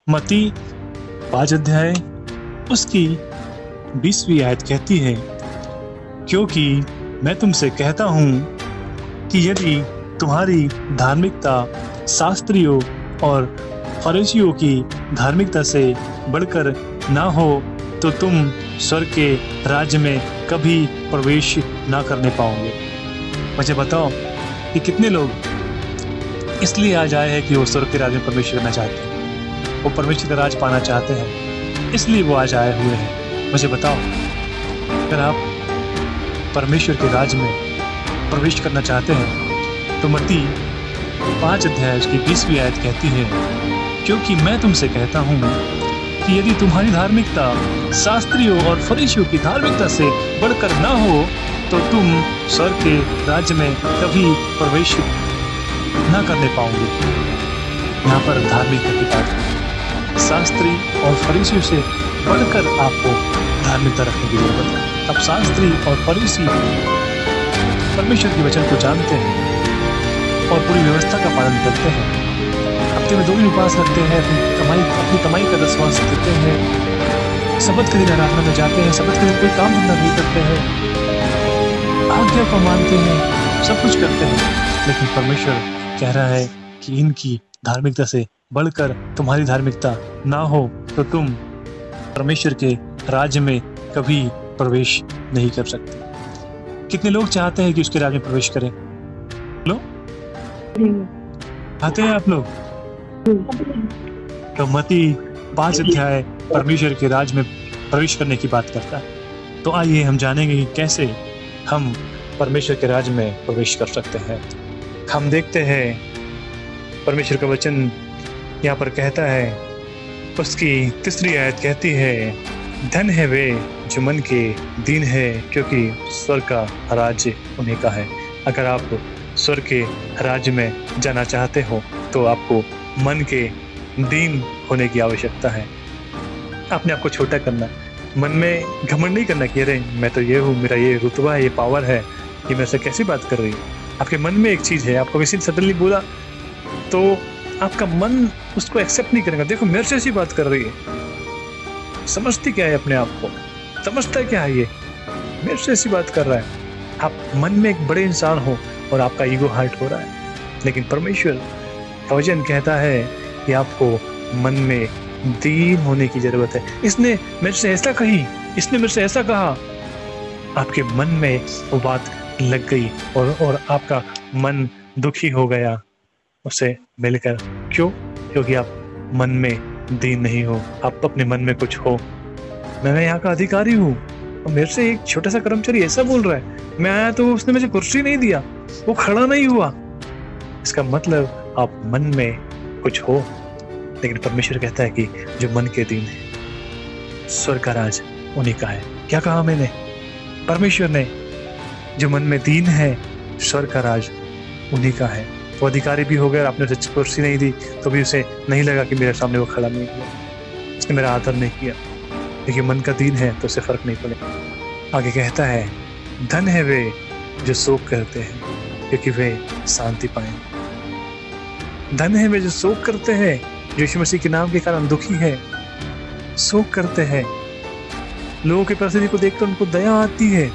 मत्ती 5 अध्याय उसकी 20वीं आयत कहती है, क्योंकि मैं तुमसे कहता हूँ कि यदि तुम्हारी धार्मिकता शास्त्रियों और फरीसियों की धार्मिकता से बढ़कर ना हो तो तुम स्वर्ग के राज्य में कभी प्रवेश ना करने पाओगे। मुझे बताओ कि कितने लोग इसलिए आज आए हैं कि वो स्वर्ग के राज्य में प्रवेश करना चाहते हैं, वो परमेश्वर का राज पाना चाहते हैं, इसलिए वो आज आए हुए हैं। मुझे बताओ, अगर आप परमेश्वर के राज में प्रवेश करना चाहते हैं तो मत्ती 5 अध्याय की 20वीं आयत कहती है, क्योंकि मैं तुमसे कहता हूँ कि यदि तुम्हारी धार्मिकता शास्त्रियों और फरीसियों की धार्मिकता से बढ़कर ना हो तो तुम स्वर्ग के राज्य में कभी प्रवेश ना करने पाओगे। यहाँ पर धार्मिकता की बात है, शास्त्री और फरीसियों से बढ़कर आपको धार्मिकता रखने की जरूरत है। अब शास्त्री और फरीसी परमेश्वर के वचन को जानते हैं और पूरी व्यवस्था का पालन करते हैं, हफ्ते में 2 दिन उपवास रखते हैं, अपनी कमाई का 10वां देते हैं, सबत के दिन आराधना में जाते हैं, सबत के दिन कोई काम धंधा नहीं करते हैं, आज्ञा को मानते हैं, सब कुछ करते हैं। लेकिन परमेश्वर कह रहा है कि इनकी धार्मिकता से बढ़कर तुम्हारी धार्मिकता ना हो तो तुम परमेश्वर के राज्य में कभी प्रवेश नहीं कर सकते। कितने लोग चाहते हैं कि उसके राज्य में प्रवेश करें? लो, आते हैं आप लोग? तो मत्ती 5 अध्याय परमेश्वर के राज्य में प्रवेश करने की बात करता है। तो आइए हम जानेंगे कि कैसे हम परमेश्वर के राज्य में प्रवेश कर सकते हैं। हम देखते हैं परमेश्वर का वचन यहाँ पर कहता है, उसकी 3री आयत कहती है, धन है वे जो मन के दीन है, क्योंकि स्वर्ग का राज्य उन्हीं का है। अगर आप स्वर्ग के राज्य में जाना चाहते हो तो आपको मन के दीन होने की आवश्यकता है। अपने आप को छोटा करना, मन में घमंड नहीं करना कि अरे मैं तो ये हूँ, मेरा ये रुतबा है, ये पावर है, ये मेरे से कैसी बात कर रही है। आपके मन में एक चीज़ है, आपको किसी ने सडनली बोला तो आपका मन उसको एक्सेप्ट नहीं करेगा। देखो मेरे से ऐसी बात कर रही है, समझती क्या है अपने आप को, समझता है क्या है ये, मेरे से ऐसी बात कर रहा है। आप मन में एक बड़े इंसान हो और आपका ईगो हर्ट हो रहा है। लेकिन परमेश्वर का वचन कहता है कि आपको मन में दीन होने की जरूरत है। इसने मेरे से ऐसा कही, इसने मेरे से ऐसा कहा, आपके मन में वो बात लग गई और आपका मन दुखी हो गया उसे मिलकर। क्यों? क्योंकि आप मन में दीन नहीं हो, आप अपने मन में कुछ हो। मैं यहाँ का अधिकारी हूँ और मेरे से एक छोटा सा कर्मचारी ऐसा बोल रहा है, मैं आया तो उसने मुझे कुर्सी नहीं दिया, वो खड़ा नहीं हुआ। इसका मतलब आप मन में कुछ हो। लेकिन परमेश्वर कहता है कि जो मन के दीन है, स्वर्ग का राज उन्हीं का है। क्या कहा मैंने? परमेश्वर ने, जो मन में दीन है, स्वर्ग का राज उन्हीं का है। वो अधिकारी भी हो गया, आपने उसे कुर्सी नहीं दी तो भी उसे नहीं लगा कि मेरे सामने वो खड़ा नहीं हुआ, उसने मेरा आदर नहीं किया। देखिए मन का दीन है तो उसे फर्क नहीं पड़ेगा। आगे कहता है, धन है वे जो शोक करते हैं, क्योंकि वे शांति पाएंगे। धन है वे जो शोक करते हैं, जो यीशु मसीह के नाम के कारण दुखी है, शोक करते हैं। लोगों की परिस्थिति को देखकर उनको दया आती है,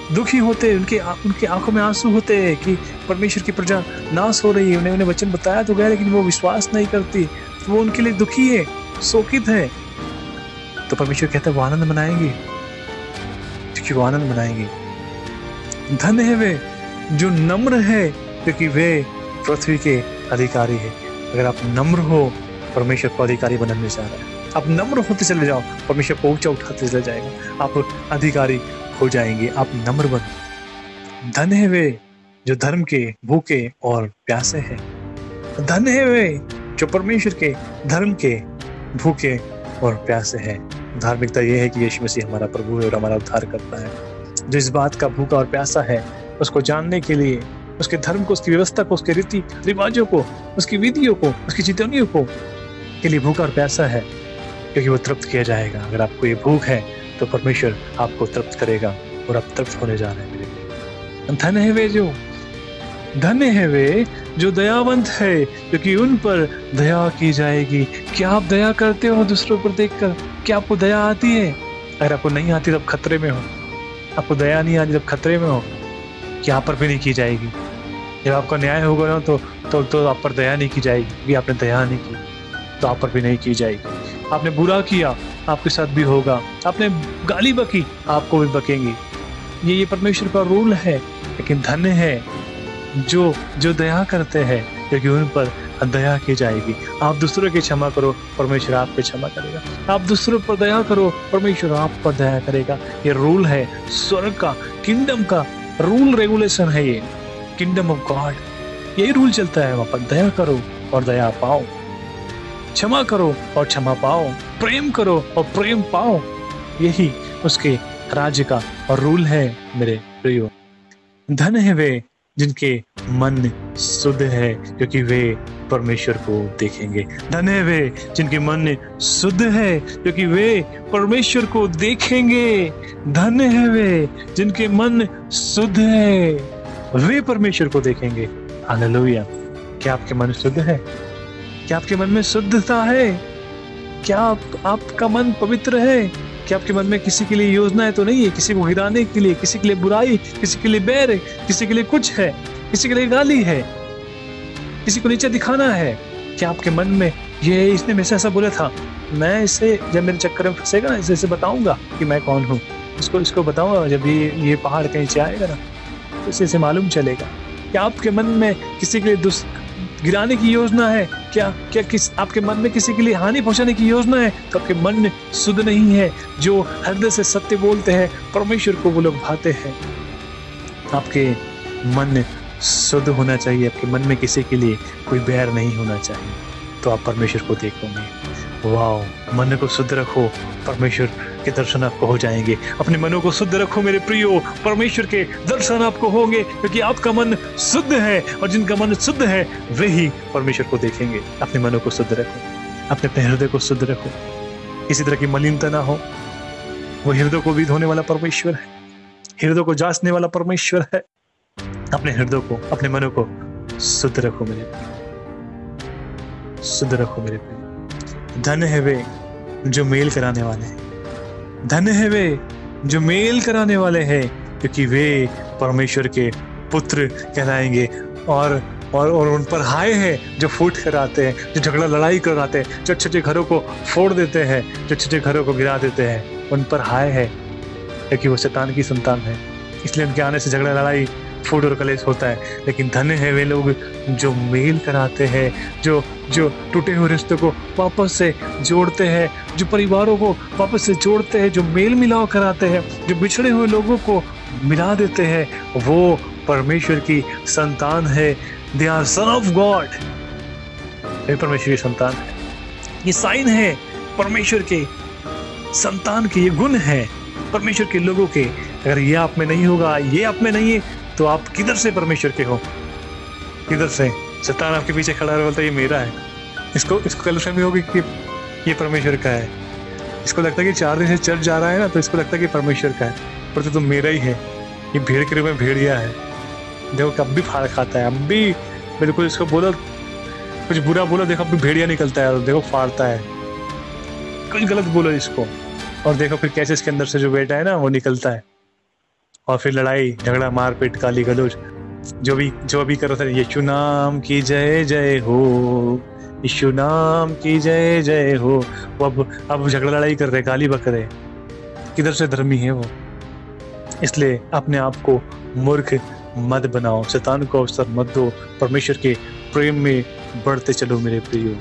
दुखी होते हैं, उनके आंखों में आंसू होते हैं कि परमेश्वर की प्रजा नाश हो रही है। उन्हें वचन बताया तो गया लेकिन वो विश्वास नहीं करती, तो वो उनके लिए दुखी है, शोकित है। तो परमेश्वर कहता है वो आनंद मनाएंगे, क्योंकि वो आनंद मनाएंगे। धन है वे जो नम्र है, क्योंकि वे पृथ्वी के अधिकारी है। अगर आप नम्र हो, परमेश्वर को अधिकारी बनाने जा रहा है। आप नम्र होते चले जाओ, परमेश्वर को ऊंचा उठाते चले जाएगा, आप अधिकारी हो जाएंगे। आप नम्र बनो। धन है वे जो धर्म के भूखे और प्यासे हैं। धन है वे जो परमेश्वर के धर्म के भूखे और प्यासे हैं। धार्मिकता यह है कि यीशु मसीह हमारा प्रभु है और हमारा उद्धार करता है। जो इस बात का भूखा और प्यासा है, उसको जानने के लिए, उसके धर्म को, उसकी व्यवस्था को, उसके रीति रिवाजों को, उसकी विधियों को, उसकी चितौनियों को के लिए भूखा और प्यासा है, क्योंकि वो तृप्त किया जाएगा। अगर आपको ये भूख है तो परमेश्वर आपको तृप्त करेगा और आप तृप्त होने जा रहे हैं। मेरे धन है वे जो धन्य है वे जो दयावंत है, क्योंकि उन पर दया की जाएगी। क्या आप दया करते हो दूसरों पर देखकर? क्या आपको दया आती है? अगर आपको नहीं आती तब खतरे में हो। आपको दया नहीं आती तब खतरे में हो कि आप पर भी नहीं की जाएगी। जब आपका न्याय होगा ना तो आप पर दया नहीं की जाएगी, क्योंकि आपने दया नहीं की तो आप पर भी नहीं की जाएगी। आपने बुरा किया, आपके साथ भी होगा। आपने गाली बकी, आपको भी बकेंगी। ये परमेश्वर का रूल है। लेकिन धन्य है जो दया करते हैं, क्योंकि उन पर दया की जाएगी। आप दूसरों की क्षमा करो, परमेश्वर आप पे क्षमा करेगा। आप दूसरों पर दया करो, परमेश्वर आप पर दया करेगा। ये रूल है स्वर्ग का, किंगडम का रूल रेगुलेशन है। ये किंगडम ऑफ गॉड, यही रूल चलता है वहां पर। दया करो और दया पाओ, क्षमा करो और क्षमा पाओ, प्रेम करो और प्रेम पाओ। यही उसके राज्य का रूल है मेरे प्रियो। धन्य है वे जिनके मन शुद्ध है, क्योंकि वे परमेश्वर को देखेंगे। धन्य है वे जिनके मन शुद्ध है, क्योंकि वे परमेश्वर को देखेंगे। धन्य है वे जिनके मन शुद्ध है, वे परमेश्वर को देखेंगे। हालेलुया। क्या आपके मन शुद्ध है? क्या आपके मन में शुद्धता है? क्या आपका मन पवित्र है? क्या आपके मन में किसी के लिए योजनाएं तो नहीं है? किसी को गिराने के लिए, किसी के लिए बुराई, किसी के लिए बैर है, किसी के लिए कुछ है, किसी के लिए गाली है, किसी को नीचे दिखाना है? क्या आपके मन में ये इसने मेरे से ऐसा बोला था, मैं इसे जब मेरे चक्कर में फंसेगा ना इसे बताऊंगा कि मैं कौन हूँ, इसको बताऊंगा जब ये पहाड़ के नीचे आएगा ना तो इसे मालूम चलेगा। क्या आपके मन में किसी के लिए गिराने की योजना है? क्या आपके मन में किसी के लिए हानि पहुंचाने की योजना है? तो आपके मन शुद्ध नहीं है। जो हृदय से सत्य बोलते हैं परमेश्वर को वो लोग भाते हैं। आपके मन शुद्ध होना चाहिए। आपके मन में किसी के लिए कोई बैर नहीं होना चाहिए, तो आप परमेश्वर को देखोगे। वाह, मन को शुद्ध रखो, परमेश्वर के दर्शन आपको हो जाएंगे। अपने मनों को शुद्ध रखो मेरे प्रियो, परमेश्वर के दर्शन आपको होंगे, क्योंकि आपका मन शुद्ध है और जिनका मन शुद्ध है वे ही परमेश्वर को देखेंगे। अपने मनों को शुद्ध रखो, अपने हृदय को शुद्ध रखो, किसी तरह की मलिनता ना हो। वो हृदय को भी धोने वाला परमेश्वर है, हृदय को जांचने वाला परमेश्वर है। अपने हृदय को, अपने मनों को शुद्ध रखो मेरे प्रिय, शुद्ध रखो मेरे प्रिय। धन्य है वे जो मेल कराने वाले हैं, धन्य है वे जो मेल कराने वाले हैं, क्योंकि वे परमेश्वर के पुत्र कहलाएंगे। और उन पर हाय है जो फूट कर आते हैं, जो झगड़ा लड़ाई कर आते हैं, जो अच्छे घरों को फोड़ देते हैं, जो अच्छे घरों को गिरा देते हैं, उन पर हाय है, क्योंकि वो शैतान की संतान है। इसलिए उनके आने से झगड़ा लड़ाई फूट और कलेश होता है। लेकिन धन्य है वे लोग जो मेल कराते हैं, जो टूटे हुए रिश्तों को वापस से जोड़ते हैं, जो परिवारों को वापस से जोड़ते हैं, जो मेल मिलाव कराते हैं, जो बिछड़े हुए लोगों को मिला देते हैं, वो परमेश्वर की संतान है। They are son of God, वे परमेश्वर की संतान है। ये साइन है परमेश्वर के संतान के, ये गुण है परमेश्वर के लोगों के। अगर ये आप में नहीं होगा, ये आप में नहीं है, तो आप किधर से परमेश्वर के हो? किधर से? शैतान आपके पीछे खड़ा है, बोलता है ये मेरा है। इसको गलतफहमी होगी कि ये परमेश्वर का है। इसको लगता है कि 4 दिन से चर्च जा रहा है ना, तो इसको लगता है कि परमेश्वर का है, पर तो मेरा ही है। ये भेड़ के रूप में भेड़िया है। देखो कब भी फाड़ खाता है, अब भी बिल्कुल इसको बोलो, कुछ बुरा बोलो, देखो अब भी भेड़िया निकलता है, देखो फाड़ता है। कुछ गलत बोलो इसको और देखो फिर कैसे इसके अंदर से जो बेटा है ना वो निकलता है। और फिर लड़ाई झगड़ा मारपीट गाली गलौज जो भी करो था। यीशु नाम की जय जय हो, यीशु नाम की जय जय हो। वो अब झगड़ा लड़ाई कर रहे, गाली बक रहे। किधर से धर्मी है वो? इसलिए अपने आप को मूर्ख मत बनाओ, शैतान को अवसर मत दो, परमेश्वर के प्रेम में बढ़ते चलो मेरे प्रियो।